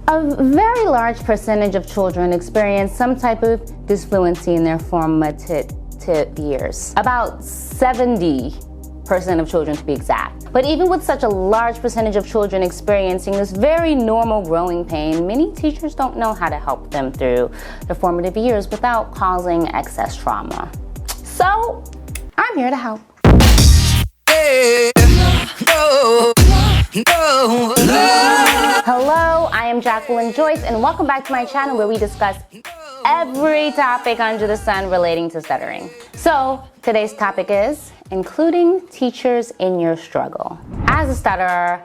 A very large percentage of children experience some type of disfluency in their formative years. About 70% of children to be exact. But even with such a large percentage of children experiencing this very normal growing pain, many teachers don't know how to help them through their formative years without causing excess trauma. So, I'm here to help. Hello, I am Jacqueline Joyce, and welcome back to my channel where we discuss every topic under the sun relating to stuttering. So, today's topic is including teachers in your struggle. As a stutterer,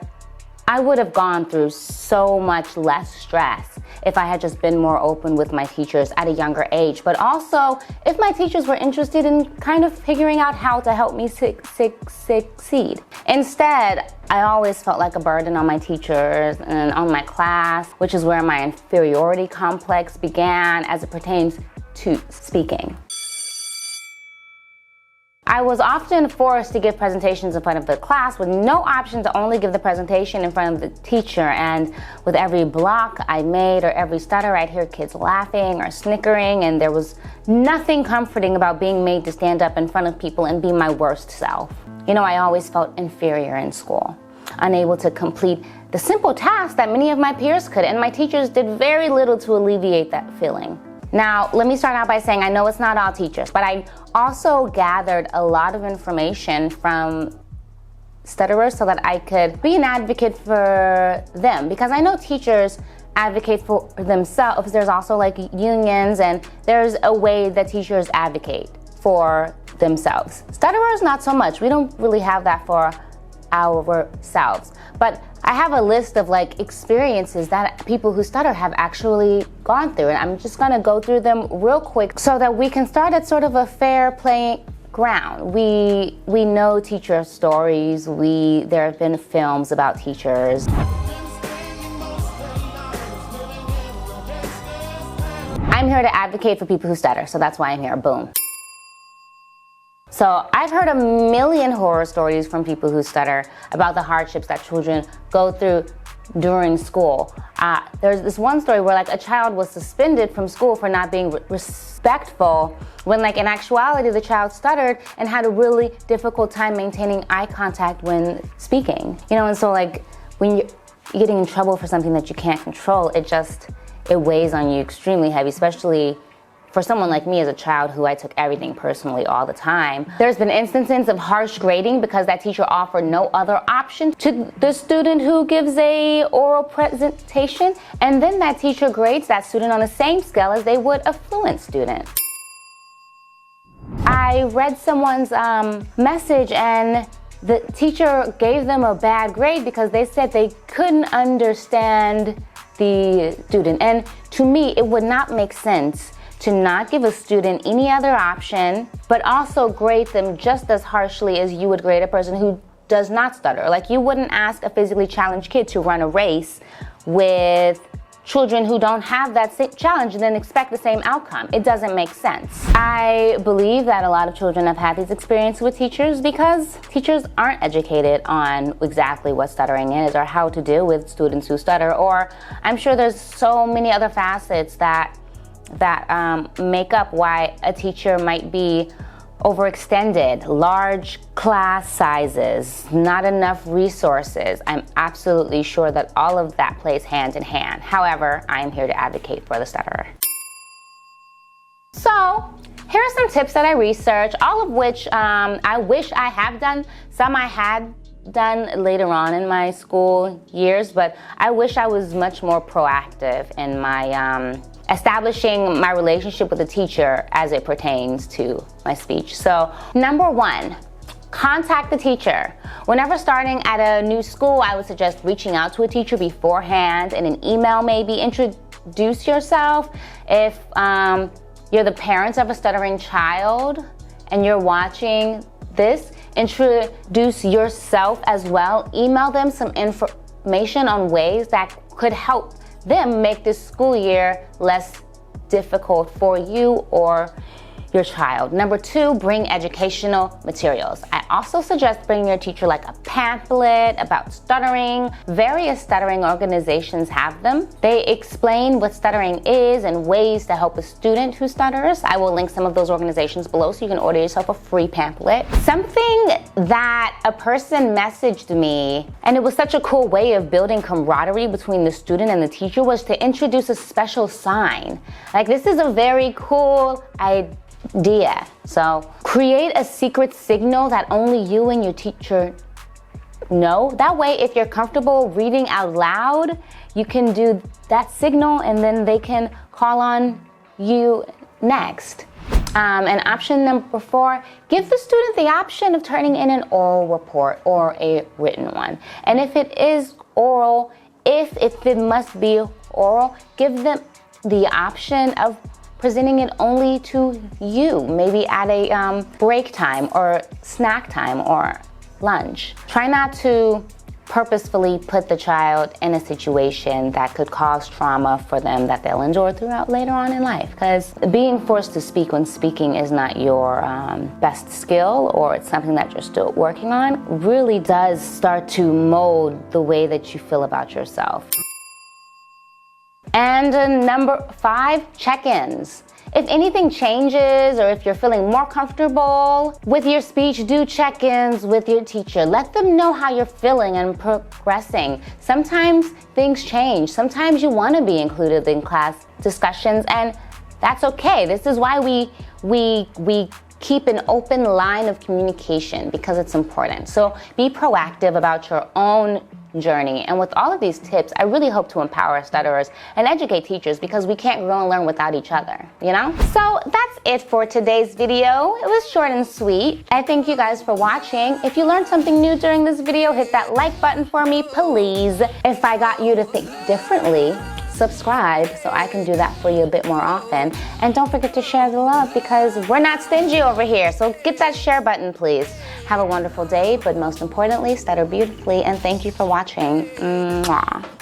I would have gone through so much less stress if I had just been more open with my teachers at a younger age, but also if my teachers were interested in kind of figuring out how to help me succeed. Instead, I always felt like a burden on my teachers and on my class, which is where my inferiority complex began as it pertains to speaking. I was often forced to give presentations in front of the class with no option to only give the presentation in front of the teacher, and with every block I made or every stutter, I'd hear kids laughing or snickering, and there was nothing comforting about being made to stand up in front of people and be my worst self. You know, I always felt inferior in school, unable to complete the simple tasks that many of my peers could, and my teachers did very little to alleviate that feeling. Now, let me start out by saying I know it's not all teachers, but I also gathered a lot of information from stutterers so that I could be an advocate for them, because I know teachers advocate for themselves. There's also like unions, and there's a way that teachers advocate for themselves. Stutterers, not so much. We don't really have that for ourselves. But I have a list of like experiences that people who stutter have actually gone through, and I'm just gonna go through them real quick so that we can start at sort of a fair playing ground. We know teacher stories. There have been films about teachers. I'm here to advocate for people who stutter, so that's why I'm here. Boom. So I've heard a million horror stories from people who stutter about the hardships that children go through during school. There's this one story where like a child was suspended from school for not being respectful, when like in actuality the child stuttered and had a really difficult time maintaining eye contact when speaking. You know, and so like when you're getting in trouble for something that you can't control, it weighs on you extremely heavy, especially for someone like me as a child who I took everything personally all the time. There's been instances of harsh grading because that teacher offered no other option to the student who gives a oral presentation, and then that teacher grades that student on the same scale as they would a fluent student. I read someone's message, and the teacher gave them a bad grade because they said they couldn't understand the student. And to me, it would not make sense to not give a student any other option, but also grade them just as harshly as you would grade a person who does not stutter. Like, you wouldn't ask a physically challenged kid to run a race with children who don't have that same challenge and then expect the same outcome. It doesn't make sense. I believe that a lot of children have had these experiences with teachers because teachers aren't educated on exactly what stuttering is or how to deal with students who stutter, or I'm sure there's so many other facets that make up why a teacher might be overextended, large class sizes, not enough resources. I'm absolutely sure that all of that plays hand in hand. However, I am here to advocate for the stutterer. So, here are some tips that I researched, all of which I wish I have done. Some I had done later on in my school years, but I wish I was much more proactive in my establishing my relationship with a teacher as it pertains to my speech. So, number one, contact the teacher. Whenever starting at a new school, I would suggest reaching out to a teacher beforehand in an email maybe. Introduce yourself. If you're the parents of a stuttering child and you're watching this, introduce yourself as well. Email them some information on ways that could help them make this school year less difficult for you or your child. Number 2, bring educational materials. I also suggest bringing your teacher like a pamphlet about stuttering. Various stuttering organizations have them. They explain what stuttering is and ways to help a student who stutters. I will link some of those organizations below so you can order yourself a free pamphlet. Something that a person messaged me, and it was such a cool way of building camaraderie between the student and the teacher, was to introduce a special sign. Like, this is a very cool idea. So create a secret signal that only you and your teacher know. That way, if you're comfortable reading out loud, you can do that signal and then they can call on you next. And option number 4, give the student the option of turning in an oral report or a written one. And if it is oral, if it must be oral, give them the option of presenting it only to you, maybe at a break time or snack time or lunch. Try not to purposefully put the child in a situation that could cause trauma for them that they'll endure throughout later on in life, because being forced to speak when speaking is not your best skill, or it's something that you're still working on, really does start to mold the way that you feel about yourself. And number 5, check-ins. If anything changes or if you're feeling more comfortable with your speech, do check-ins with your teacher. Let them know how you're feeling and progressing. Sometimes things change. Sometimes you want to be included in class discussions, and that's okay. This is why we keep an open line of communication, because it's important. So be proactive about your own journey. And with all of these tips, I really hope to empower stutterers and educate teachers, because we can't grow and learn without each other, you know? So that's it for today's video. It was short and sweet. I thank you guys for watching. If you learned something new during this video, hit that like button for me, please. If I got you to think differently, subscribe so I can do that for you a bit more often. And don't forget to share the love, because we're not stingy over here. So get that share button, please. Have a wonderful day, but most importantly, stutter beautifully, and thank you for watching. Mwah.